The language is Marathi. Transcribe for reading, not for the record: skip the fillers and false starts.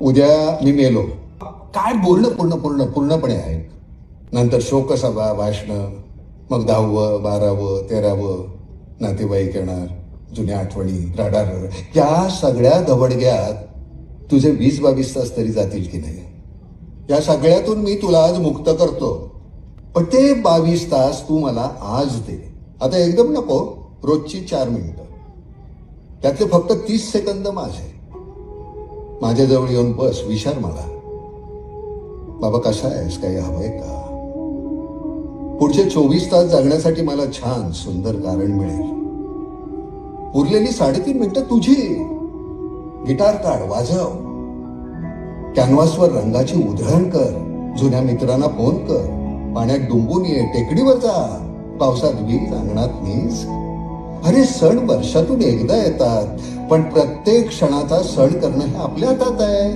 उद्या मी मेलो काय बोलणं पूर्णपणे ऐक. नंतर शोकसभा भाषण, मग 10वं 12वं 13वं नातेवाईक येणार, जुन्या आठवणी रडारड. या सगळ्या दवडग्यात तुझे 20-22 तास तरी जातील की नाही? या सगळ्यातून मी तुला आज मुक्त करतो, पण ते 22 तास तू मला आज दे. आता एकदम नको, रोजची 4 मिनिटं, त्यातले फक्त 30 सेकंद माझ्याजवळ येऊन बस, विचार मला, बाबा कसा आहेस, काही हवंय का? पुढचे 24 तास जगण्यासाठी मला छान सुंदर कारण मिळेल. उरलेली 3.5 मिनिटं तुझी. गिटार काढ, वाजव, कॅनव्हासवर रंगाची उधळण कर, जुन्या मित्रांना फोन कर, पाण्यात डुंबून ये, टेकडीवर जा, पावसात वीज, अंगणात नीज. अरे सण वर्षातून एकदा येतात, पण प्रत्येक क्षणाचा सण करणं हे आपल्या हातात आहे.